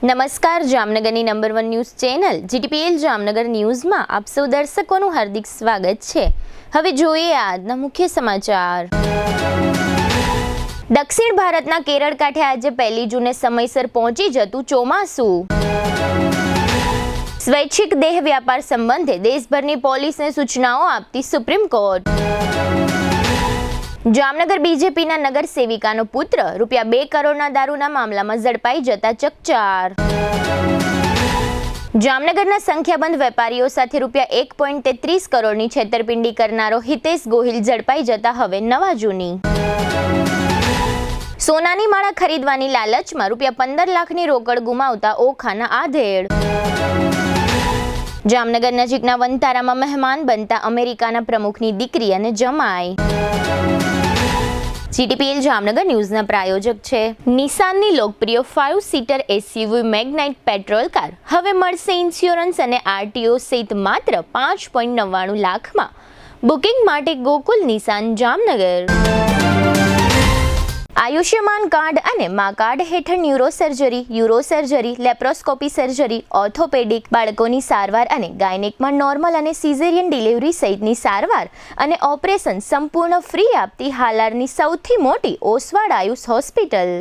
નમસ્કાર, જામનગરની number 1 news channel GTPL Jamnagar ન્યૂઝમાં આપ સૌ દર્શકોનું હાર્દિક સ્વાગત છે। હવે જોઈએ આજના મુખ્ય સમાચાર। દક્ષિણ ભારતના કેરળ કાંઠે આજે 1 જૂને સમયસર પહોંચી જતું ચોમાસું। સ્વૈચ્છિક દેહ વ્યાપાર સંબંધે દેશભરની પોલીસને સૂચનાઓ આપતી સુપ્રીમ કોર્ટ। જામનગર બીજેપીના નગર સેવિકાનો પુત્ર ₹2 કરોડના દારૂના મામલામાં ઝડપાઈ જતા ચકચાર। જામનગરના સંખ્યાબંધ વેપારીઓ સાથે ₹1.33 કરોડની છેતરપિંડી કરનારો હિતેશ ગોહિલ ઝડપાઈ જતા હવે નવા જૂની। સોનાની માળા ખરીદવાની લાલચમાં ₹15 લાખની રોકડ ગુમાવતા ઓખાના આધેડ। જામનગર નજીકના વનતારામાં મહેમાન બનતા અમેરિકાના પ્રમુખની દીકરી અને જમાઈ। GTPL જામનગર ન્યૂઝના પ્રાયોજક છે નિસાનની લોકપ્રિય 5-સીટર SUV મેગ્નાઇટ પેટ્રોલ કાર હવે મળશે ઇન્સ્યોરન્સ અને RTO સહિત માત્ર 5.99 લાખમાં। બુકિંગ માટે ગોકુલ નિસાન જામનગર। આયુષ્યમાન કાર્ડ અને મા કાર્ડ હેઠળ ન્યુરોસર્જરી, યુરોસર્જરી, લેપ્રોસ્કોપી સર્જરી, ઓર્થોપેડિક, બાળકોની સારવાર અને ગાયનેકમાં નોર્મલ અને સિઝેરિયન ડિલિવરી સહિતની સારવાર અને ઓપરેશન સંપૂર્ણ ફ્રી આપતી હાલારની સૌથી મોટી ઓસવાડ આયુષ હોસ્પિટલ।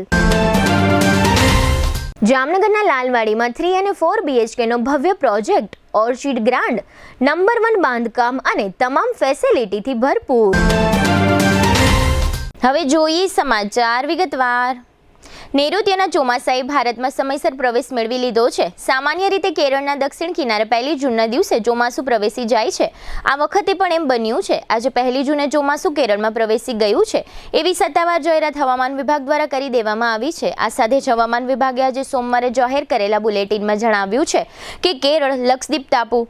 જામનગરના લાલવાડીમાં 3 અને 4 BHKનો ભવ્ય પ્રોજેક્ટ ઓર્ચિડ ગ્રાન્ડ નંબર 1 બાંધકામ અને તમામ ફેસિલિટીથી ભરપૂર। હવે જોઈએ સમાચાર વિગતવાર। નૈઋત્યના ચોમાસાએ ભારતમાં સમયસર પ્રવેશ મેળવી લીધો છે। સામાન્ય રીતે કેરળના દક્ષિણ કિનારે 1 જૂનના દિવસે ચોમાસું પ્રવેશી જાય છે। આ વખતે પણ એમ બન્યું છે। આજે 1 જૂને ચોમાસું કેરળમાં પ્રવેશી ગયું છે એવી સત્તાવાર જાહેરાત હવામાન વિભાગ દ્વારા કરી દેવામાં આવી છે। આ સાથે જ હવામાન વિભાગે આજે સોમવારે જાહેર કરેલા બુલેટિનમાં જણાવ્યું છે કે કેરળ, લક્ષદ્વીપ ટાપુ,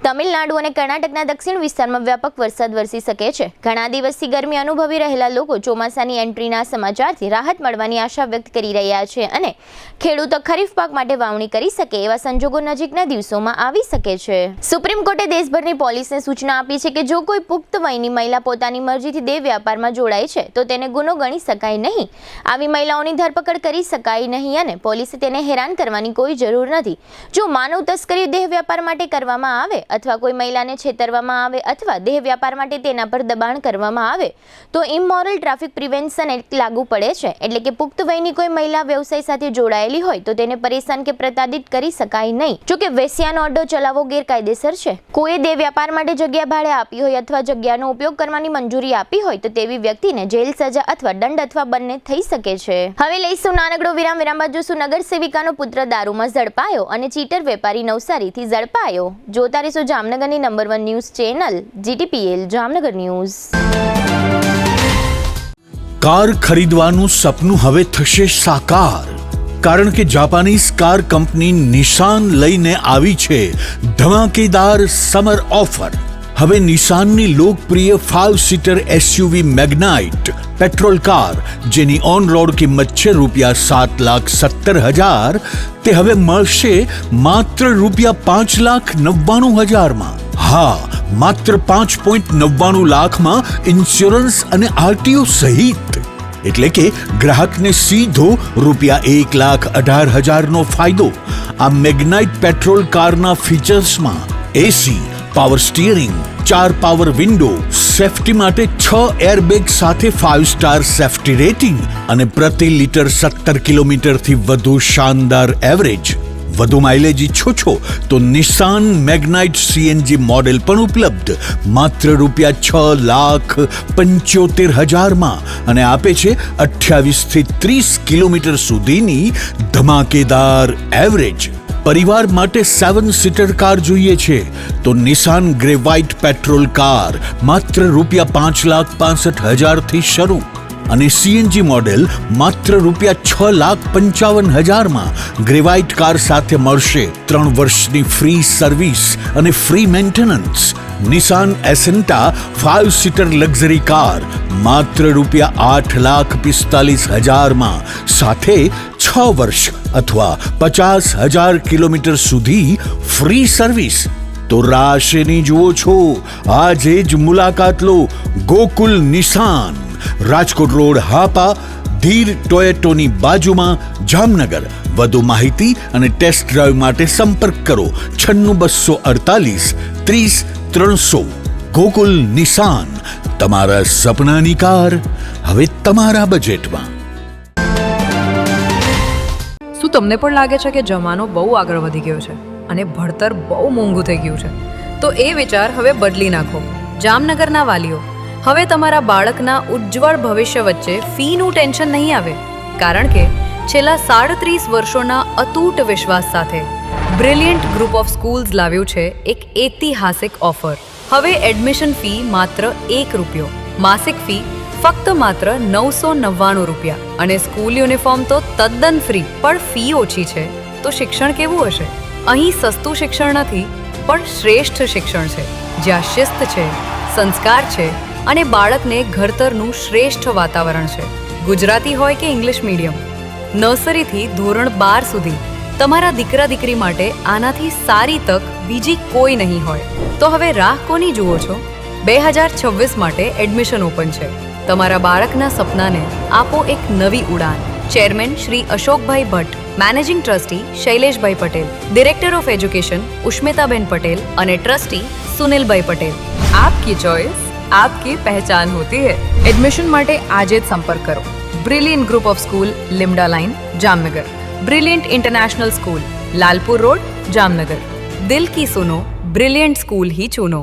તમિલનાડુ અને કર્ણાટકના દક્ષિણ વિસ્તારમાં વ્યાપક વરસાદ વરસી શકે છે। ઘણા દિવસથી ગરમી અનુભવી રહેલા લોકો ચોમાસાની એન્ટ્રીના સમાચારથી રાહત મળવાની આશા વ્યક્ત કરી રહ્યા છે અને ખેડૂતો ખરીફ પાક માટે વાવણી કરી શકે એવા સંજોગો નજીકના દિવસોમાં આવી શકે છે। સુપ્રીમ કોર્ટે દેશભરની પોલીસને સૂચના આપી છે કે જો કોઈ પુખ્ત વયની મહિલા પોતાની મરજીથી દેહ વ્યાપારમાં જોડાય છે તો તેને ગુનો ગણી શકાય નહીં। આવી મહિલાઓની ધરપકડ કરી શકાય નહીં અને પોલીસે તેને હેરાન કરવાની કોઈ જરૂર નથી। જો માનવ તસ્કરી દેહ વ્યાપાર માટે કરવામાં આવે અથવા કોઈ મહિલાને છેતરવામાં આવે અથવા દેહ વ્યાપાર માટે તેના પર દબાણ કરવામાં આવે તો ઇમોરલ ટ્રાફિક પ્રિવેન્શન એક્ટ લાગુ પડે છે। એટલે કે પુખ્ત વયની કોઈ મહિલા વ્યવસાય સાથે જોડાયેલી હોય તો તેને પરેશાન કે પ્રતાડિત કરી શકાય નહીં। જો કે વેશ્યાનો અડ્ડો ચલાવવો ગેરકાયદેસર છે। કોઈએ દેહ વ્યાપાર માટે જગ્યા ભાડે આપી હોય અથવા જગ્યાનો ઉપયોગ કરવાની મંજૂરી આપી હોય તો તેવી વ્યક્તિને જેલ સજા અથવા દંડ અથવા બંને થઈ શકે છે। હવે લઈશું નાનકડો વિરામ બાદ જોશું નગર સેવિકાનો પુત્ર દારૂમાં ઝડપાયો અને ચીટર વેપારી નવસારીથી ઝડપાયો। જોતા રહેશો જામનગરની number 1 news channel GTPL Jamnagar news. Car ખરીદવાનું સપનું હવે થશે સાકાર, કારણ કે જાપાનીઝ કાર કંપની નિસાન લઈને આવી છે ધમાકેદાર સમર ઓફર। હવે નિસાનની લોકપ્રિય 5-સીટર SUV મેગ્નાઇટ પેટ્રોલ કાર જેની ઓન રોડ કિંમત છે ₹7,70,000 તે હવે મળશે માત્ર ₹5,99,000માં। હા, માત્ર 5.99 લાખમાં ઇન્સ્યોરન્સ અને RTO સહિત। એટલે કે ગ્રાહકને સીધો ₹1,18,000નો ફાયદો। આ મેગ્નાઇટ પેટ્રોલ કારના ફીચર્સમાં AC, power steering, 4 power window, safety માટે 6 એરબેગ સાથે 5 સ્ટાર સેફટી રેટિંગ અને પ્રતિ લિટર 17 કિલોમીટરથી વધુ શાનદાર એવરેજ। વધુ માઇલેજ ઈચ્છો છો તો નિસાન મેગ્નાઇટ CNG મોડેલ પણ ઉપલબ્ધ માત્ર ₹6,75,000માં અને આપે છે 28 થી 30 કિલોમીટર સુધીની ધમાકેદાર એવરેજ। પરિવાર માટે 7-સીટર કાર જોઈએ છે તો નિસાન ગ્રે વ્હાઇટ પેટ્રોલ કાર માત્ર ₹5,65,000થી શરૂ અને CNG મોડેલ માત્ર ₹6,55,000માં। ગ્રે વ્હાઇટ કાર સાથે મળશે 3 વર્ષની ફ્રી સર્વિસ અને ફ્રી મેન્ટેનન્સ। નિસાન એસેન્ટા 5-સીટર લક્ઝરી કાર માત્ર ₹8,45,000માં સાથે 6 વર્ષ અથવા 50,000 કિલોમીટર સુધી ફ્રી સર્વિસ। તો રાશેની જુઓ છો, આજે જ મુલાકાત લો ગોકુલ નિસાન, રાજકોટ રોડ, હાપા, ધીર ટોયેટોની બાજુમાં, જામનગર। વધુ માહિતી અને ટેસ્ટ ડ્રાઈવ માટે સંપર્ક કરો 96 ગોકુલ નિસાન, તમારા સપનાની કાર હવે તમારા બજેટમાં. શું તમને પણ લાગે છે કે જમાનો બહુ આગળ વધી ગયો છે અને ભણતર બહુ મોંઘું થઈ ગયું છે? તો એ વિચાર હવે બદલી નાખો. જામનગરના વાલીઓ, હવે તમારા બાળકના ઉજ્જવળ ભવિષ્ય વચ્ચે ફીનું ટેન્શન નહીં આવે, કારણ કે છેલ્લા 37 વર્ષોના અતૂટ વિશ્વાસ સાથે બ્રિલિયન્ટ ગ્રુપ ઓફ સ્કૂલ્સ લાવ્યું છે એક ઐતિહાસિક ઓફર. હવે એડમિશન ફી માત્ર ₹1, માસિક ફી ફક્ત માત્ર ₹999 અને સ્કૂલ યુનિફોર્મ તો તદ્દન ફ્રી. પણ ફી ઓછી છે તો શિક્ષણ કેવું હશે? અહીં સસ્તું શિક્ષણ નથી, પણ શ્રેષ્ઠ શિક્ષણ છે, જ્યાં શિસ્ત છે, સંસ્કાર છે અને બાળકને ઘડતરનું શ્રેષ્ઠ વાતાવરણ છે. ગુજરાતી હોય કે ઇંગ્લિશ મીડિયમ, નર્સરીથી ધોરણ 12 સુધી તમારા દીકરા દીકરી માટે આનાથી સારી તક બીજી કોઈ નહીં હોય. તો હવે રાહ કોની જુઓ છો? 2026 માટે એડમિશન ઓપન છે. તમારા બાળકના સપનાને આપો એક નવી ઉડાન. Chairman Shri Ashokbhai Bhatt, managing trustee Shaileshbhai Patel, director of education Ushmitaben Patel અને ટ્રસ્ટી સુનિલભાઈ પટેલ. આપકી ચોઇસ, આપકી પહેચાન હોતી હૈ. એડમિશન માટે આજે જ સંપર્ક કરો. Brilliant group of school, Limda line, Jamnagar. Brilliant international school, Lalpur road, Jamnagar. દિલ કી સુનો, બ્રિલિયન્ટ સ્કૂલ ही चुनो.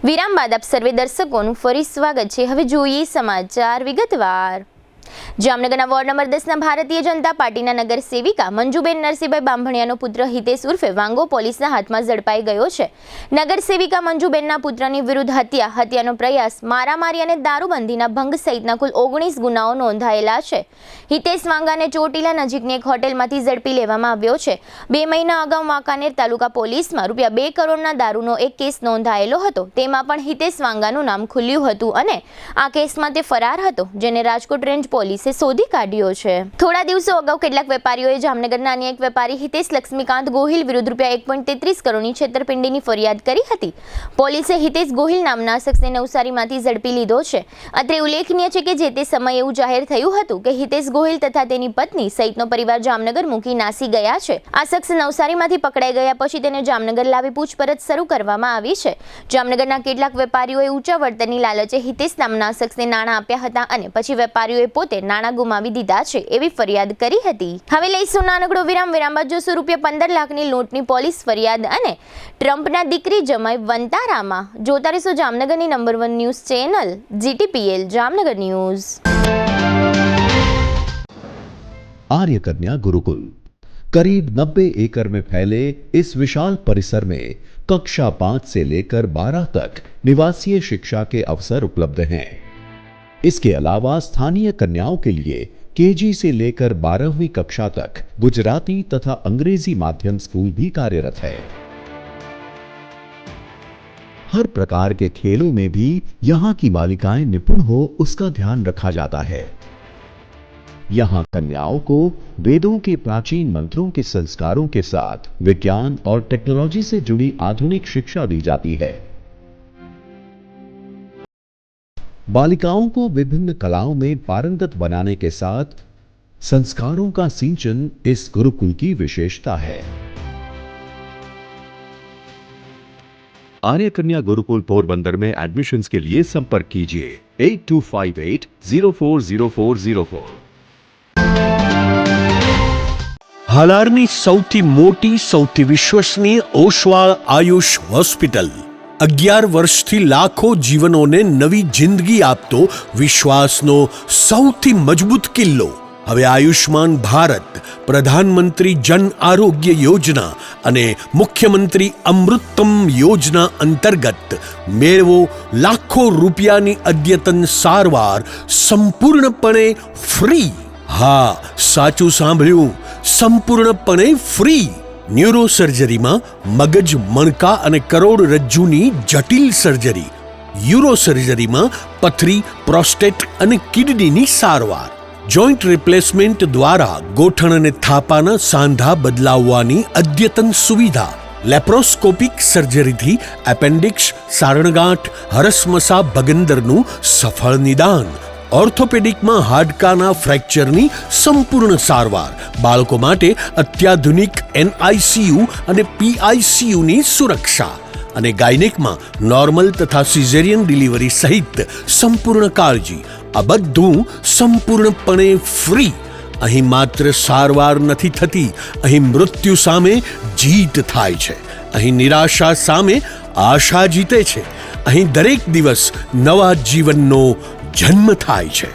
વિરામ બાદ આપ સર્વે દર્શકોનું ફરી સ્વાગત છે. હવે જોઈએ સમાચાર વિગતવાર. જામનગરના વોર્ડ નંબર 10ના ભારતીય જનતા પાર્ટીના નગર સેવિકા મંજુબેન નરસિંહભાઈ બાંભણિયાનો પુત્ર હિતેશ ઉર્ફે વાંગો પોલીસના હાથમાં ઝડપાઈ ગયો છે. નગર સેવિકા મંજુબેનના પુત્રની વિરુદ્ધ હત્યાનો પ્રયાસ, મારામારી અને દારૂબંધીના ભંગ સહિતના કુલ 19 ગુનાઓ નોંધાયેલા છે. હિતેશ વાંગાને ચોટીલા નજીકની એક હોટેલમાંથી ઝડપી લેવામાં આવ્યો છે. 2 મહિના અગાઉ વાંકાનેર તાલુકા પોલીસમાં ₹2 કરોડના દારૂનો એક કેસ નોંધાયેલો હતો. તેમાં પણ હિતેશ વાંગાનું નામ ખુલ્યું હતું અને આ કેસમાં તે ફરાર હતો, જેને રાજકોટ રેન્જ પોલીસે શોધી કાઢ્યો છે. થોડા દિવસો અગાઉ કેટલાક વેપારીઓએ જામનગરના અન્ય એક વેપારી હિતેશ લક્ષ્મીકાંત ગોહિલ વિરુદ્ધ ₹1.33 કરોડની છેતરપિંડીની ફરિયાદ કરી હતી. પોલીસે હિતેશ ગોહિલ નામના શખ્સને નવસારીમાંથી ઝડપી લીધો છે. અત્રે ઉલ્લેખનીય છે કે જે તે સમયે એવું જાહેર થયું હતું કે હિતેશ ગોહિલ તથા તેની પત્ની સહિતનો પરિવાર જામનગર મૂકી નાસી ગયા છે. આ શખ્સ નવસારીમાંથી પકડાઈ ગયા પછી તેને જામનગર લાવી પૂછપરછ શરૂ કરવામાં આવી છે. જામનગરના કેટલાક વેપારીઓએ ઊંચા વળતરની લાલચે હિતેશ નામના શખ્સને નાણાં આપ્યા હતા અને પછી વેપારીઓએ પોતે નાણાં ગુમાવી દીધા છે એવી ફરિયાદ કરી હતી. હવે લઈશું નાનકડો વિરામ. વિરામ બાદ જોશું ₹15 લાખની લૂંટની પોલીસ ફરિયાદ અને ટ્રમ્પના દીકરી જમાઈ વંતારામાં. જોતા રહેશો જામનગરની number 1 news channel GTPL Jamnagar news. Arya Kanya Gurukul करीब 90 एकड़ में फैले इस विशाल परिसर में कक्षा 5 से लेकर 12 तक निवासीय शिक्षा के अवसर उपलब्ध हैं. इसके अलावा स्थानीय कन्याओं के लिए केजी से लेकर 12वीं कक्षा तक गुजराती तथा अंग्रेजी माध्यम स्कूल भी कार्यरत है. हर प्रकार के खेलों में भी यहाँ की बालिकाएं निपुण हो उसका ध्यान रखा जाता है. यहाँ कन्याओं को वेदों के प्राचीन मंत्रों के संस्कारों के साथ विज्ञान और टेक्नोलॉजी से जुड़ी आधुनिक शिक्षा दी जाती है. बालिकाओं को विभिन्न कलाओं में पारंगत बनाने के साथ संस्कारों का सिंचन इस गुरुकुल की विशेषता है. आर्य कन्या गुरुकुल पोरबंदर में एडमिशन्स के लिए संपर्क कीजिए 8258040404. હાલારની સૌથી મોટી, સૌથી વિશ્વસનીય ઓશવાળ આયુષ હોસ્પિટલ 11 વર્ષથી લાખો જીવનોને નવી જિંદગી આપતો વિશ્વાસનો સૌથી મજબૂત કિલ્લો. હવે આયુષ્માન ભારત, પ્રધાનમંત્રી જન આરોગ્ય યોજના અને મુખ્યમંત્રી અમૃતમ યોજના અંતર્ગત મેળવો લાખો રૂપિયાની અદ્યતન સારવાર સંપૂર્ણપણે ફ્રી. હા, સાચું સાંભળ્યું, સંપૂર્ણપણે ફ્રી. ન્યુરોસર્જરીમાં મગજ, મણકા અને કરોડરજ્જુની જટિલ સર્જરી, યુરોસર્જરીમાં પથરી, પ્રોસ્ટેટ અને કિડનીની સારવાર, જોઈન્ટ રિપ્લેસમેન્ટ દ્વારા ગોઠણ અને થાપાના સાંધા બદલાવવાની અદ્યતન સુવિધા, લેપ્રોસ્કોપિક સર્જરીથી એપેન્ડિક્સ, સારણગાંઠ, હરસમસા ભગંદરનું સફળ નિદાન, ઓર્થોપેડિકમાં હાડકાના ફ્રેક્ચરની સંપૂર્ણ સારવાર, બાળકો માટે અત્યાધુનિક NICU અને PICUની સુરક્ષા અને ગાયનેકમાં નોર્મલ તથા સિઝેરિયન ડિલિવરી સહિત સંપૂર્ણ કાળજી. આ બધું સંપૂર્ણપણે ફ્રી. અહીં માત્ર સારવાર નથી થતી, અહીં મૃત્યુ સામે જીત થાય છે. અહીં નિરાશા સામે આશા જીતે છે. અહીં દરેક દિવસ નવા જીવનનો જન્મ થાય છે.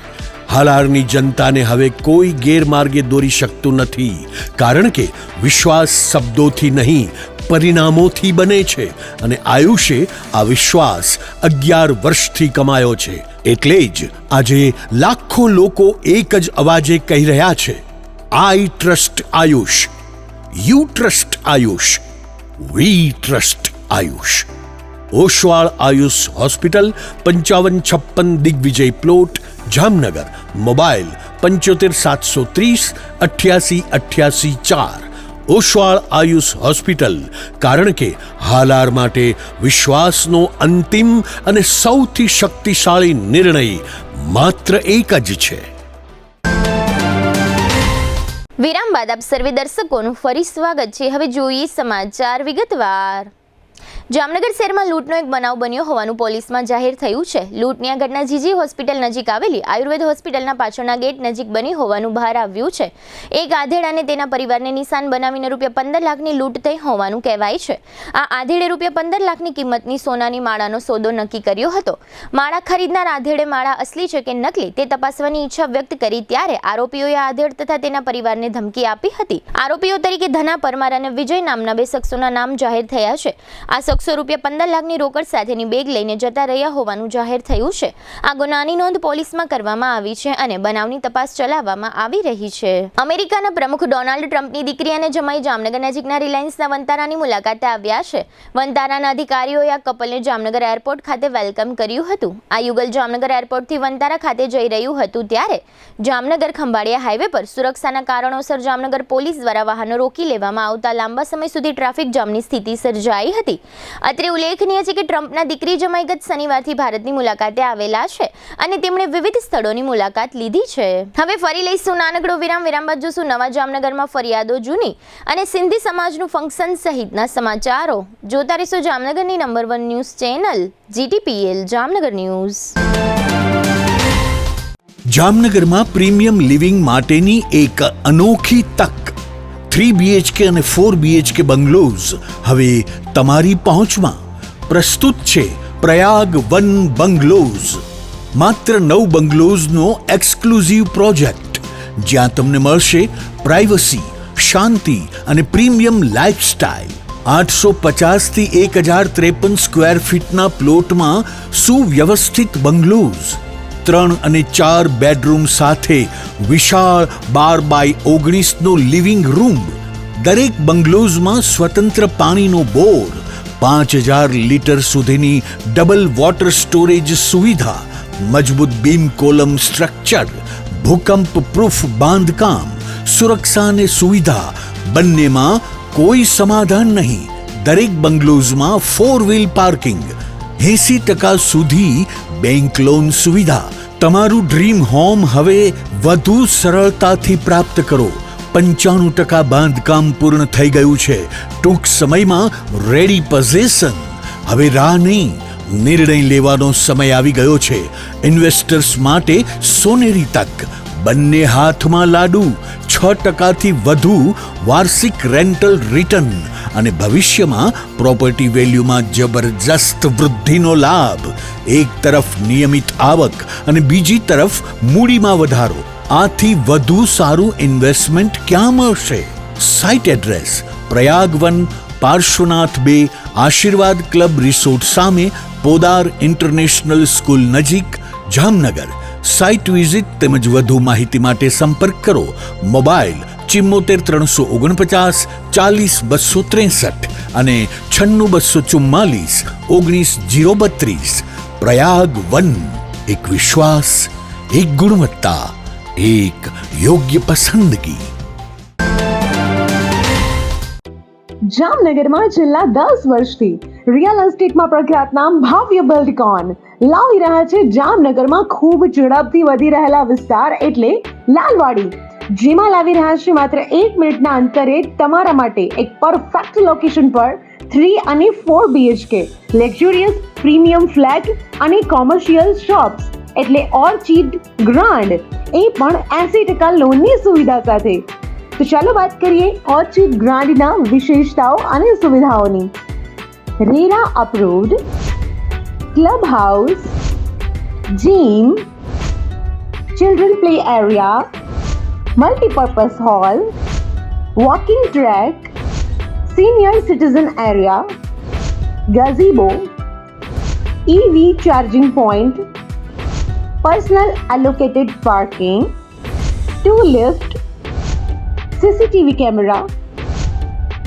હાલારની જનતાને હવે કોઈ ગેરમાર્ગે દોરી શકતું નથી, કારણ કે વિશ્વાસ શબ્દોથી નહીં, પરિણામોથી બને છે. અને આયુષે આ વિશ્વાસ 11 વર્ષથી કમાયો છે. એટલે જ આજે લાખો લોકો એક જ અવાજે કહી રહ્યા છે, I trust Ayush, you trust Ayush, we trust Ayush. Oshwal Ayush hospital, 5556 Digvijay plot, Jamnagar. Mobile 75 730 88 88 4. Oshwal Ayush hospital, કારણ કે હાલાર માટે વિશ્વાસનો અંતિમ અને સૌથી શક્તિશાળી નિર્ણય માત્ર એક જ છે. વિરામ બાદ આપ સર્વે દર્શકોનું ફરી સ્વાગત છે. હવે જોઈએ સમાચાર વિગતવાર. જામનગર શહેરમાં લૂંટનો એક બનાવ બન્યો હોવાનું પોલીસમાં જાહેર થયું છે. લૂંટની આ ઘટના જીજી હોસ્પિટલ નજીક આવેલી આયુર્વેદ હોસ્પિટલના પાછળના ગેટ નજીક બની હોવાનું બહાર આવ્યું છે. એક આધેડ અને તેના પરિવારને નિશાન બનાવીને ₹15 લાખની લૂંટ થઈ હોવાનું કહેવાય છે. આ આધેડે ₹15 લાખની કિંમતની સોનાની માળાનો સોદો નક્કી કર્યો હતો. માળા ખરીદનાર આધેડે માળા અસલી છે કે નકલી તે તપાસવાની ઈચ્છા વ્યક્ત કરી ત્યારે આરોપીઓએ આધેડ તથા તેના પરિવારને ધમકી આપી હતી. આરોપીઓ તરીકે ધના પરમાર અને વિજય નામના 2 શખ્સોના નામ જાહેર થયા છે. આ શખ્સો ₹15 લાખની રોકડ સાથેની બેગ લઈને જતા રહ્યા હોવાનું જાહેર થયું છે. આ ગુનાની નોંધ પોલીસમાં કરવામાં આવી છે અને બનાવની તપાસ ચલાવવામાં આવી રહી છે. અમેરિકાના પ્રમુખ ડોનાલ્ડ ટ્રમ્પની દીકરી અને જમાઈ જામનગર નજીકના રિલાયન્સના વંતારાની મુલાકાતે આવ્યા છે. વંતારાના અધિકારીઓએ આ કપલને જામનગર એરપોર્ટ ખાતે વેલકમ કર્યું હતું. આ યુગલ જામનગર એરપોર્ટથી વંતારા ખાતે જઈ રહ્યું હતું ત્યારે જામનગર ખંભાળિયા હાઈવે પર સુરક્ષાના કારણોસર જામનગર પોલીસ દ્વારા વાહનો રોકી લેવામાં આવતા લાંબા સમય સુધી ટ્રાફિક જામની સ્થિતિ સર્જાઈ હતી. અત્રે ઉલ્લેખનીય છે કે ટ્રમ્પના દીકરી જમાઈ ગત શનિવારથી ભારતની મુલાકાતે આવેલા છે અને તેમણે વિવિધ સ્થળોની મુલાકાત લીધી છે. હવે ફરી લઈશું નાનકડો વિરામ. વિરામ બાદ જોશું નવા જામનગરમાં ફરિયાદો જૂની અને સિંધી સમાજનું ફંક્શન સહિતના સમાચારો. જોતા રહેશો જામનગરની number 1 news channel GTPL Jamnagar news. જામનગરમાં પ્રીમિયમ લિવિંગ માટેની એક અનોખી તક. 3 BHK અને 4 BHK બંગલોઝ હવે તમારી પહોંચમાં. પ્રસ્તુત છે પ્રયાગ 1 બંગલોઝ. માત્ર 9 બંગલોઝનો એક્સક્લુઝિવ પ્રોજેક્ટ, જ્યાં તમને મળશે પ્રાઇવસી, શાંતિ અને પ્રીમિયમ લાઇફસ્ટાઇલ. 850 થી 1053 સ્ક્વેર ફીટના પ્લોટમાં સુવ્યવસ્થિત બંગલોઝ, 3 અને 4 બેડરૂમ સાથે વિશાળ 12x19નો લિવિંગ રૂમ. દરેક બંગલોઝમાં સ્વતંત્ર પાણીનો બોર, 5000 લીટર સુધીની ડબલ વોટર સ્ટોરેજ સુવિધા, મજબૂત બીમ કોલમ સ્ટ્રક્ચર, ભૂકંપ પ્રૂફ બાંધકામ, સુરક્ષા અને સુવિધા બંનેમાં કોઈ સમાધાન નહીં. દરેક બંગલોઝમાં 4 વ્હીલ પાર્કિંગ, 80% સુધી બેંક લોન સુવિધા. તમારું ડ્રીમ હોમ હવે વધુ સરળતાથી પ્રાપ્ત કરો. 95% બાંધકામ પૂર્ણ થઈ ગયું છે. ટૂંક સમયમાં રેડી પોઝેશન. હવે રાહ નહીં, નિર્ણય લેવાનો સમય આવી ગયો છે. ઇન્વેસ્ટર્સ માટે સોનેરી તક. બંને હાથમાં લાડુ. 6% થી વધુ વાર્ષિક રેન્ટલ રિટર્ન અને ભવિષ્યમાં પ્રોપર્ટી વેલ્યુમાં જબરજસ્ત વૃદ્ધિનો લાભ. એક તરફ નિયમિત આવક અને બીજી તરફ મૂડીમાં વધારો. આથી વધુ સારું ઇન્વેસ્ટમેન્ટ ક્યાં મળશે? સાઇટ એડ્રેસ પ્રયાગ 1 પાર્શ્વનાથ 2 આશીર્વાદ ક્લબ રિસોર્ટ સામે, પોદાર ઇન્ટરનેશનલ સ્કૂલ નજીક, જામનગર. સાઇટ વિઝિટ તેમજ વધુ માહિતી માટે સંપર્ક કરો. મોબાઈલ 74 349 40 263 અને 96 244 19 032. પ્રયાગ 1, એક વિશ્વાસ, એક ગુણવત્તા, એક યોગ્ય પસંદગી. જામનગરમાં છેલ્લા 10 વર્ષથી રિયલ એસ્ટેટમાં પ્રખ્યાત નામ ભવ્ય બિલ્ડકોન લાવી રહ્યા છે જામનગરમાં ખૂબ ઝડપથી વધી રહેલા વિસ્તાર એટલે લાલવાડી, જેમાં લાવી રહ્યા છે માત્ર 1 મિનિટના અંતરે તમારા માટે એક પરફેક્ટ લોકેશન પર 3 અને 4 BHK લક્ઝુરિયસ પ્રીમિયમ ફ્લેટ અને કોમર્શિયલ શોપ્સ એટલે ઓર્ચિડ ગ્રાન્ડ, એ પણ 80% લોનની સુવિધા સાથે. તો ચાલો વાત કરીએ ઓર્ચિડ ગ્રાન્ડના વિશેષતાઓ અને સુવિધાઓની. RERA approved, club house, gym, children play area, multipurpose hall, walking track, senior citizen area, gazebo, EV charging point, personal allocated parking, 2 lift, CCTV camera,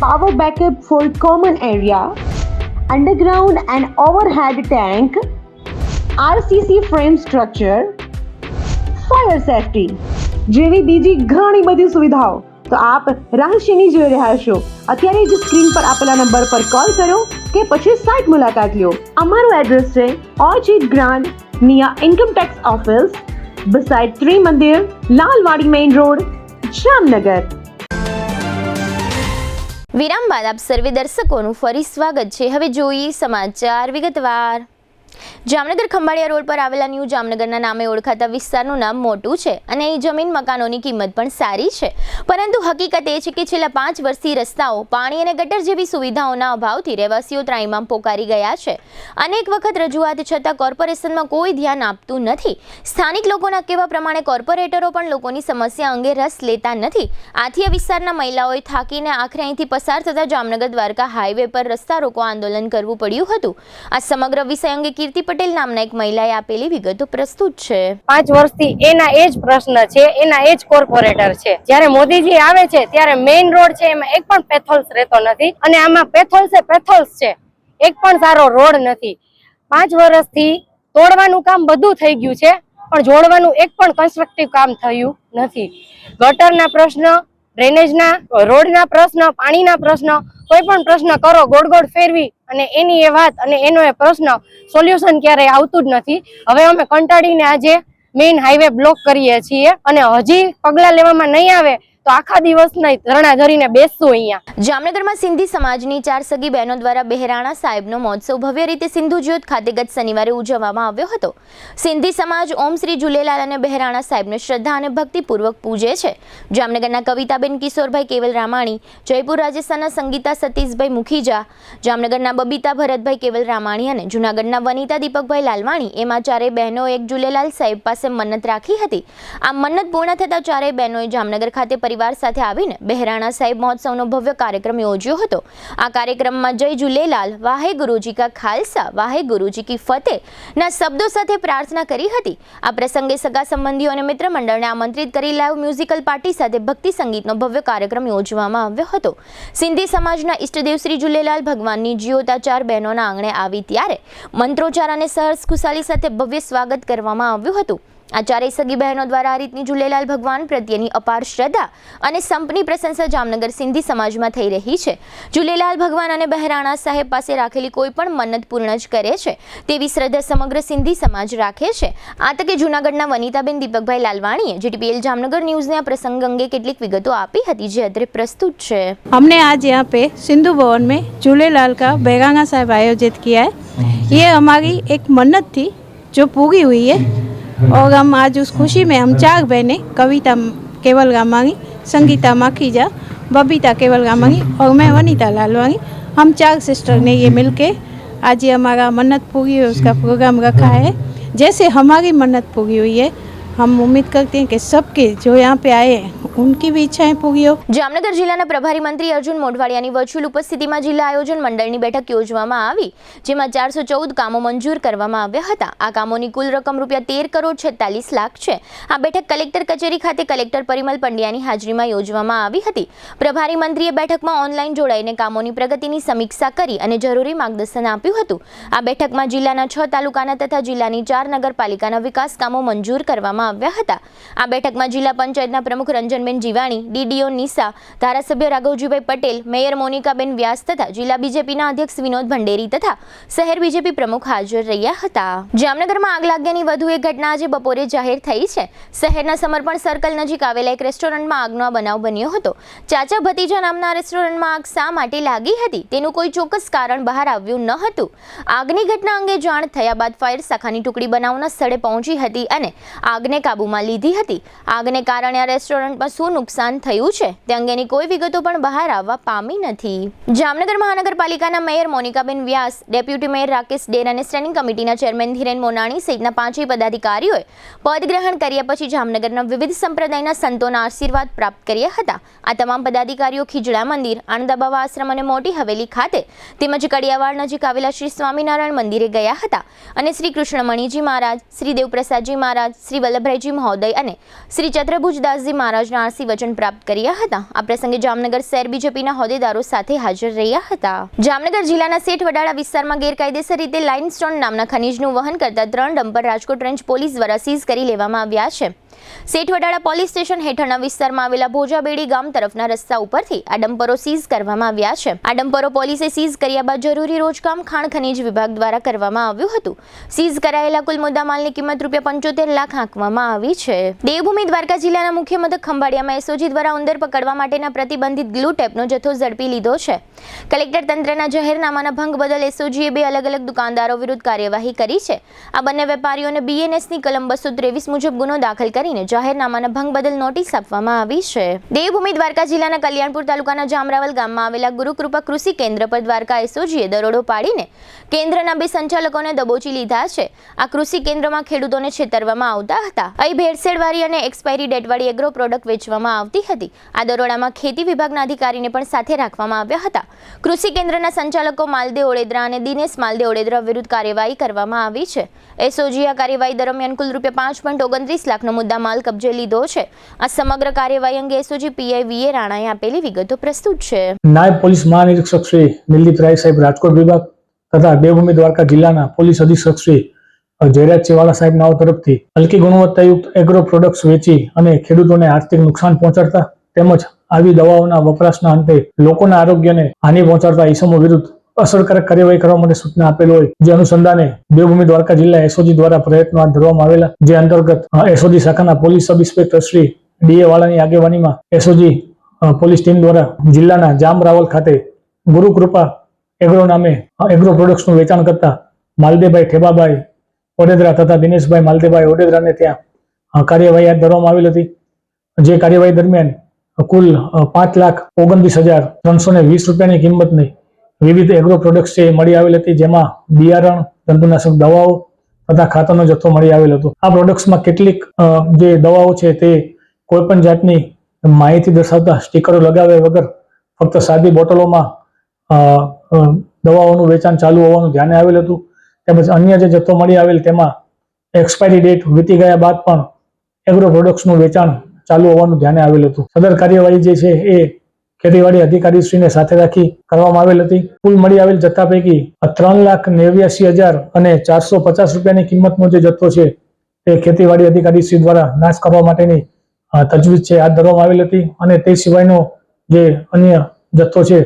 power backup for common area, underground and overhead tank, RCC frame structure, fire safety જેવી બીજી ઘણી બધી સુવિધાઓ તો આપ રહસ્યની જોઈ રહ્યા છો. અત્યારે જ સ્ક્રીન પર આપેલા નંબર પર કોલ કરો કે પછી સાઇટ મુલાકાત લો. અમારું એડ્રેસ છે orchid grand near income tax office, beside Trimandir, Lalwadi main road, Jamnagar. વિરામ બાદ આપ સર્વે દર્શકોનું ફરી સ્વાગત છે. હવે જોઈએ સમાચાર વિગતવાર. જામનગર ખંભાળિયા રોડ પર આવેલા ન્યૂ જામનગરના નામે ઓળખાતા વિસ્તારનું નામ મોટું છે અને અહીં જમીન મકાનોની કિંમત પણ સારી છે, પરંતુ હકીકત એ છે કે છેલ્લા 5 વર્ષથી રસ્તાઓ, પાણી અને ગટર જેવી સુવિધાઓના અભાવથી રહેવાસીઓ ત્રાહિમામ પોકારી ગયા છે. અનેક વખત રજૂઆત છતાં કોર્પોરેશનમાં કોઈ ધ્યાન આપતું નથી. સ્થાનિક લોકોના કહેવા પ્રમાણે કોર્પોરેટરો પણ લોકોની સમસ્યા અંગે રસ લેતા નથી. આથી આ વિસ્તારના મહિલાઓએ થાકીને આખરે અહીંથી પસાર થતા જામનગર દ્વારકા હાઈવે પર રસ્તા રોકો આંદોલન કરવું પડ્યું હતું. આ સમગ્ર વિષય અંગે કીર્તિ પટેલ નામના એક મહિલાએ આપેલી વિગતો પ્રસ્તુત છે. 5 વર્ષથી એના એ જ પ્રશ્ન છે, એના એ જ કોર્પોરેટર છે. જ્યારે મોદીજી આવે છે ત્યારે મેઇન રોડ છે એમાં એક પણ પેથોલ્સ રહેતો નથી અને આમાં પેથોલ્સ છે, એક પણ સારો રોડ નથી. 5 વર્ષથી તોડવાનું કામ બધું થઈ ગયું છે પણ જોડવાનું એક પણ કન્સ્ટ્રક્ટિવ કામ થયું નથી. ગટરના પ્રશ્ન, ડ્રેનેજના, રોડના પ્રશ્ન, પાણીના પ્રશ્ન, કોઈ પણ પ્રશ્ન કરો ગોળ ગોળ ફેરવી અને એની એ વાત અને એનો એ પ્રશ્ન સોલ્યુશન ક્યારેય આવતું જ નથી. હવે અમે કંટાળીને આજે મેઇન હાઈવે બ્લોક કરીએ છીએ અને હજી પગલાં લેવામાં નહીં આવે તો આખા દિવસના ધરણા ધરીને બેસશું અહીંયા. જામનગરમાં સિંધી સમાજની 4 સગી બહેનો દ્વારા બહેરાણા સાહેબનો મહોત્સવ ભવ્ય રીતે સિંધુ જ્યોત ખાતે ગત શનિવારે ઉજવવામાં આવ્યો હતો. સિંધી સમાજ ઓમ શ્રી ઝૂલેલાલ અને બહેરાણા સાહેબને શ્રદ્ધા અને ભક્તિપૂર્વક પૂજે છે. જામનગરના કવિતાબેન કિશોરભાઈ કેવલ રામાણી, જયપુર રાજસ્થાનના સંગીતા સતીશભાઈ મુખીજા, જામનગરના બબીતા ભરતભાઈ કેવલ રામાણી અને જૂનાગઢના વનિતા દીપકભાઈ લાલવાણી એમાં 4 બહેનો એક ઝૂલેલાલ સાહેબ પાસે મન્નત રાખી હતી. આ મન્નત પૂર્ણ થતા 4 બહેનોએ જામનગર ખાતે પરિવાર સાથે આવીને બહેરાણા સાહેબ મહોત્સવનો ભવ્ય કાર્યક્રમ યોજ્યો હતો. આ કાર્યક્રમમાં જય ઝૂલેલાલ, વાહેગુરુજી કા ખાલસા, વાહેગુરુજી કી ફતેહ ના શબ્દો સાથે પ્રાર્થના કરી હતી. આ પ્રસંગે સગા સંબંધીઓ અને મિત્ર મંડળને આમંત્રિત કરી લાઈવ મ્યુઝિકલ પાર્ટી સાથે ભક્તિ સંગીતનો ભવ્ય કાર્યક્રમ યોજવામાં આવ્યો હતો. સિંધી સમાજના ઈષ્ટદેવ શ્રી ઝૂલેલાલ ભગવાનની જ્યોતા 4 બહેનોના આંગણે આવી ત્યારે મંત્રોચ્ચાર અને સહર્ષ ખુશાલી સાથે ભવ્ય સ્વાગત કરવામાં આવ્યું હતું. આ 4 સગી બહેનો દ્વારા આ રીતની ઝૂલેલાલ ભગવાન પ્રત્યેની અપાર શ્રદ્ધા અને સંપની પ્રશંસા જામનગર સિંધી સમાજમાં થઈ રહી છે. ઝૂલેલાલ ભગવાન અને બહેરાણા સાહેબ પાસે રાખેલી કોઈ પણ મન્નત પૂર્ણ જ કરે છે તેવી શ્રદ્ધા સમગ્ર સિંધી સમાજ રાખે છે. આ તકે જૂનાગઢના વનિતાબેન દીપકભાઈ લાલવાણીએ GTPL જામનગર ન્યૂઝને આ પ્રસંગ અંગે કેટલીક વિગતો આપી હતી, જે અત્રે પ્રસ્તુત છે. हमने आज यहाँ पे सिंधु भवन में झूलेलाल का बहराना साहब आयोजित किया है. ये हमारी एक मन्नत थी जो पूरी हुई है और हम आज उस खुशी में हम 4 बहनें, कविता केवल रामाणी, संगीता माखीजा, बबीता केवल रामाणी और मैं वनिता लालवाणी, हम 4 सिस्टर ने ये मिलके आज ये हमारा मन्नत पूरी हुई उसका प्रोग्राम रखा है. जैसे हमारी मन्नत पूरी हुई है हम उम्मीद करते हैं कि सबके जो यहाँ पे आए हैं उनकी भी इच्छाएं पूरी हो। જામનગર જિલ્લાના પ્રભારી મંત્રી અર્જુન મોઢવાડિયાની વર્ચ્યુઅલ ઉપસ્થિતિમાં જિલ્લા આયોજન મંડળની બેઠક યોજવામાં આવી, જેમાં 414 કામો મંજૂર કરવામાં આવ્યા હતા. આ કામોની કુલ રકમ ₹13,46,00,000 છે. આ બેઠક કલેક્ટર કચેરી ખાતે કલેક્ટર પરિમલ પંડ્યાની હાજરીમાં યોજવામાં આવી હતી. પ્રભારી મંત્રીએ બેઠકમાં ઓનલાઈન જોડાઈને કામોની પ્રગતિની સમીક્ષા કરી અને જરૂરી માર્ગદર્શન આપ્યું હતું. આ બેઠકમાં જિલ્લાના 6 તાલુકાના તથા જિલ્લાની 4 નગરપાલિકાના વિકાસ કામો મંજૂર કરવામાં આવ્યા હતા. આ બેઠકમાં જિલ્લા પંચાયતના પ્રમુખ રંજનબેન જીવાણી, ડીડીઓ નિશા, ધારાસભ્ય રાઘવજીભાઈ પટેલ, મેયર મોનિકાબેન વ્યાસ તથા જિલ્લા બીજેપીના અધ્યક્ષ વિનોદ ભંડેરી તથા શહેર બીજેપી પ્રમુખ હાજર રહ્યા હતા. જામનગરમાં આગ લાગ્યાની વધુ એક ઘટના આજે બપોરે જાહેર થઈ છે. શહેરના સમર્પણ સર્કલ નજીક આવેલા એક રેસ્ટોરન્ટમાં આગનો બનાવ બન્યો હતો. ચાચા ભતીજા નામના રેસ્ટોરન્ટમાં આગ શા માટે લાગી હતી તેનું કોઈ ચોક્કસ કારણ બહાર આવ્યું ન હતું. આગની ઘટના અંગે જાણ થયા બાદ ફાયર શાખાની ટુકડી બનાવના સ્થળે પહોંચી હતી અને આગને કાબૂમાં લીધી હતી. આગને કારણે આ રેસ્ટોરન્ટમાં શું નુકસાન થયું છે તે અંગેની કોઈ વિગતો પણ બહાર આવવા પામી નથી. જામનગર મહાનગરપાલિકાના મેયર મોનિકાબેન વ્યાસ, ડેપ્યુટી મેયર રાકેશ ડેર અને સ્ટેન્ડિંગ કમિટીના ચેરમેન ધીરેન મોનાણી સહિતના 5 પદાધિકારીઓએ પદગ્રહણ કર્યા પછી જામનગરના વિવિધ સંપ્રદાયના સંતોના આશીર્વાદ પ્રાપ્ત કર્યા હતા. આ તમામ પદાધિકારીઓ ખીજડા મંદિર, આનંદાબાવા આશ્રમ અને મોટી હવેલી ખાતે તેમજ કડિયાવાડ નજીક આવેલા શ્રી સ્વામિનારાયણ મંદિરે ગયા હતા અને શ્રી કૃષ્ણમણીજી મહારાજ, શ્રી દેવપ્રસાદજી મહારાજ, શ્રી વલ્લભરાયજી મહોદય અને શ્રી ચત્રભુજદાસજી મહારાજના આશી વચન પ્રાપ્ત કર્યા હતા. આ પ્રસંગે જામનગર શહેર બીજેપીના હોદ્દેદારો સાથે હાજર રહ્યા હતા. જામનગર જિલ્લાના શેઠવડાળા વિસ્તારમાં ગેરકાયદેસર રીતે લાઇમસ્ટોન નામના ખનીજનું વહન કરતા 3 ડમ્પર રાજકોટ રેન્જ પોલીસ દ્વારા સીઝ કરી લેવામાં આવ્યા છે. શેઠવડાળા પોલીસ સ્ટેશન હેઠળના વિસ્તારમાં આવેલા ભોજાબેડી ગામ તરફના રસ્તા ઉપરથી આ ડમ્પરો સીઝ કરવામાં આવ્યા છે. આ ડમ્પરો પોલીસે સીઝ કર્યા બાદ જરૂરી રોજકામ ખાણ ખનીજ વિભાગ દ્વારા કરવામાં આવ્યું હતું. સીઝ કરાયેલા કુલ મુદ્દામાલની કિંમત ₹75 લાખ આંકવામાં આવી છે. દેવભૂમિ દ્વારકા જિલ્લાના મુખ્ય મથક ખંભાળિયામાં એસઓજી દ્વારા ઉંદર પકડવા માટેના પ્રતિબંધિત ગ્લુ ટેપનો જથ્થો ઝડપી લીધો છે. કલેક્ટર તંત્રના જાહેરનામાના ભંગ બદલ એસઓજીએ 2 અલગ અલગ દુકાનદારો વિરુદ્ધ કાર્યવાહી કરી છે. આ બંને વેપારીઓને BNSની કલમ 223 મુજબ ગુનો દાખલ કરીને જાહેરનામાના ભંગ બદલ નોટિસ આપવામાં આવી છે. દેવભૂમિ દ્વારકા જિલ્લાના કલ્યાણપુર તાલુકાના જામરાવલ ગામમાં આવેલા ગુરુકૃપા કૃષિ કેન્દ્ર પર દ્વારકા એસઓજીએ દરોડો પાડીને કેન્દ્રના 2 સંચાલકોને દબોચી લીધા છે. આ કૃષિ કેન્દ્રમાં ખેડૂતોને છેતરવામાં આવતા હતા. અહીં ભેળસેળવાળી અને એક્સપાયરી ડેટવાળી એગ્રો પ્રોડક્ટ વેચવામાં આવતી હતી. આ દરોડામાં ખેતી વિભાગના અધિકારીને પણ સાથે રાખવામાં આવ્યા હતા. કૃષિ કેન્દ્રના સંચાલકો માલદેવ ઓડેદરા અને દિનેશ માલદેવ ઓડેદરા વિરુદ્ધ કાર્યવાહી કરવામાં આવી છે. એસઓજી આ કાર્યવાહી દરમિયાન કુલ ₹5.29 લાખનો મુદ્દામાલ કબજે લીધો છે. આ સમગ્ર કાર્યવાહી અંગે એસઓજી પીઆઈ વીએ રાણાએ આપેલી વિગતો પ્રસ્તુત છે. નાયબ પોલીસ મહાનિરીક્ષક શ્રી નિલદીપ રાય સાહેબ રાજકોટ વિભાગ તથા દેવભૂમિ દ્વારકા જિલ્લાના પોલીસ અધિક્ષક શ્રી જયરાજ ચેવાલા સાહેબ નાઓ તરફથી હલકી ગુણવત્તાયુક્ત એગ્રો પ્રોડક્ટ્સ વેચી અને ખેડૂતોને આર્થિક નુકસાન પહોંચાડતા તેમજ આવી દવાઓના વપરાશના અંતે લોકોના આરોગ્યને હાનિ પહોંચાડતા ઇસમો વિરુદ્ધ અસરકારક કાર્યવાહી કરવા માટે સૂચના આપેલ હોય, જે અનુસંધાને દેવભૂમિ દ્વારકા જિલ્લા એસઓજી દ્વારા પ્રયત્નો હાથ ધરવામાં આવેલા, જે અંતર્ગત એસઓજી શાખાના police sub inspector Shri DA વાળાની આગેવાનીમાં એસઓજી પોલીસ ટીમ દ્વારા જિલ્લાના જામરાવલ ખાતે ગુરુકૃપા એગ્રો નામે એગ્રો પ્રોડક્ટ્સનું વેચાણ કરતા માલદેભાઈ ઠેબાભાઈ ઓડેદરા તથા દિનેશભાઈ માલદેભાઈ ઓડેદરાને ત્યાં કાર્યવાહી હાથ ધરવામાં આવેલ હતી. જે કાર્યવાહી દરમિયાન કુલ ₹5,29,320 કિંમતની વિવિધ એગ્રો પ્રોડક્ટ્સ છે મળી આવેલ હતી, જેમાં બિયારણ, જંતુનાશક દવાઓ તથા ખાતરનો જથ્થો મળી આવેલ હતો. આ પ્રોડક્ટ્સમાં કેટલીક જે દવાઓ છે તે કોઈ પણ જાતની માહિતી દર્શાવતા સ્ટીકરો લગાવ્યા વગર ફક્ત સાદી બોટલોમાં દવાઓનું વેચાણ ચાલુ હોવાનું ધ્યાને આવેલ હતું. તેમજ અન્ય જે જથ્થો મળી આવેલ તેમાં એક્સપાયરી ડેટ વીતી ગયા બાદ પણ એગ્રો પ્રોડક્ટ્સનું વેચાણ ચાલુ હોવાનું ધ્યાને આવેલ હતું. સદર કાર્યવાહી જે છે એ ખેતીવાડી અધિકારીશ્રીને સાથે રાખી કરવામાં આવેલ હતી. કુલ મળી આવેલ જથ્થા પૈકી ₹3,89,450 કિંમતનો જે જથ્થો છે તે ખેતીવાડી અધિકારીશ્રી દ્વારા નાશ કરવા માટેની તજવીજ છે હાથ ધરવામાં આવેલ હતી અને તે સિવાયનો જે અન્ય જથ્થો છે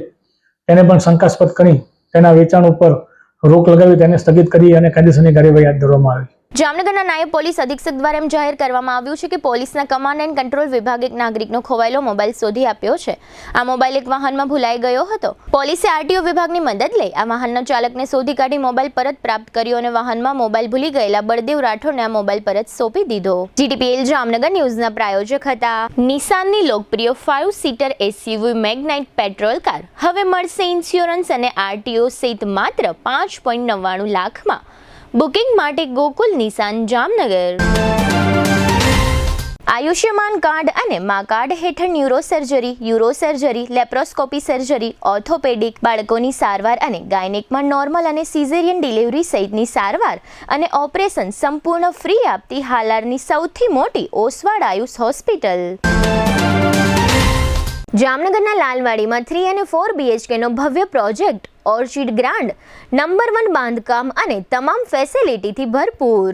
તેને પણ શંકાસ્પદ કરી તેના વેચાણ ઉપર રોક લગાવી તેને સ્થગિત કરી અને કાયદેસરની કાર્યવાહી હાથ ધરવામાં આવી. જામનગરના નાયબ પોલીસ અધિક્ષક દ્વારા એમ જાહેર કરવામાં આવ્યું છે કે પોલીસના કમાન્ડ એન્ડ કંટ્રોલ વિભાગે એક નાગરિકનો ખોવાયેલો મોબાઈલ શોધી આપ્યો છે. આ મોબાઈલ એક વાહનમાં ભૂલાઈ ગયો હતો. પોલીસે આરટીઓ વિભાગની મદદ લઈ આ વાહનના ચાલકને શોધી કાઢી મોબાઈલ પરત પ્રાપ્ત કર્યો અને વાહનમાં મોબાઈલ ભૂલી ગયેલા બળદેવ રાઠોડને આ મોબાઈલ પરત સોંપી દીધો. GTPL જામનગર ન્યૂઝના પ્રાયોજક હતા. નિસાનની લોકપ્રિય 5 સીટર એસયુવી મેગ્નાઇટ પેટ્રોલ કાર હવે મળશે ઇન્સ્યોરન્સ અને આરટીઓ સહિત માત્ર 5.99 લાખમાં. બુકિંગ માટે ગોકુલ નિસાન જામનગર. આયુષ્યમાન કાર્ડ અને મા કાર્ડ હેઠળ ન્યુરોસર્જરી, યુરોસર્જરી, લેપ્રોસ્કોપી સર્જરી, ઓર્થોપેડિક, બાળકોની સારવાર અને ગાયનેકમાં નોર્મલ અને સિઝેરિયન ડિલિવરી સહિતની સારવાર અને ઓપરેશન સંપૂર્ણ ફ્રી આપતી હાલારની સૌથી મોટી ઓસવાડ આયુષ હોસ્પિટલ. જામનગરના લાલવાડીમાં 3 અને 4 BHKનો ભવ્ય પ્રોજેક્ટ ઓર્ચિડ ગ્રાન્ડ નંબર 1 બાંધકામ અને તમામ ફેસિલિટીથી ભરપૂર.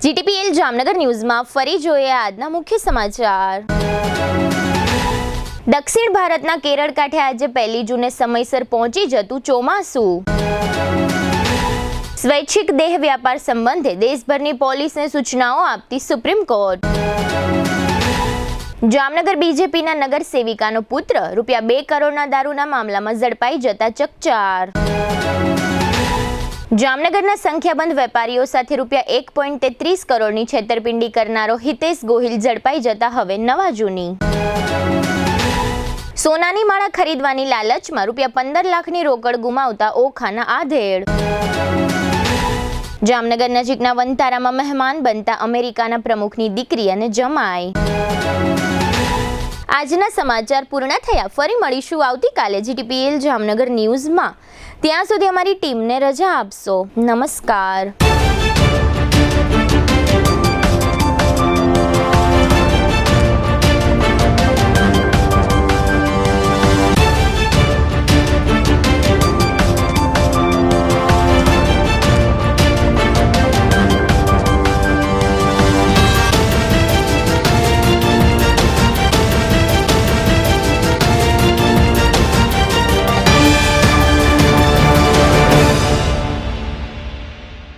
GTPL જામનગર ન્યૂઝમાં ફરી જોઈએ આજના મુખ્ય સમાચાર. દક્ષિણ ભારતના કેરળ કાંઠે આજે 1 જૂને સમયસર પહોંચી જતું ચોમાસું. સ્વૈચ્છિક દેહ વ્યાપાર સંબંધે દેશભરની પોલીસને સૂચનાઓ આપતી સુપ્રીમ કોર્ટ. જામનગર BJPના નગર સેવિકાનો પુત્ર ₹2 કરોડના દારૂના મામલામાં ઝડપાઈ જતા ચકચાર. જામનગરના સંખ્યાબંધ વેપારીઓ સાથે ₹1.33 કરોડની છેતરપિંડી કરનારો હિતેશ ગોહિલ ઝડપાઈ જતા હવે નવા જૂની. સોનાની માળા ખરીદવાની લાલચમાં ₹15 લાખની રોકડ ગુમાવતા ઓખાના આધેડ. જામનગર નજીકના વનતારામાં મહેમાન બનતા અમેરિકાના પ્રમુખની દીકરી અને જમાઈ. આજના સમાચાર પૂર્ણ થયા. ફરી મળીશું આવતીકાલે GTPL જામનગર ન્યૂઝમાં. ત્યાં સુધી અમારી ટીમને રજા આપશો. નમસ્કાર.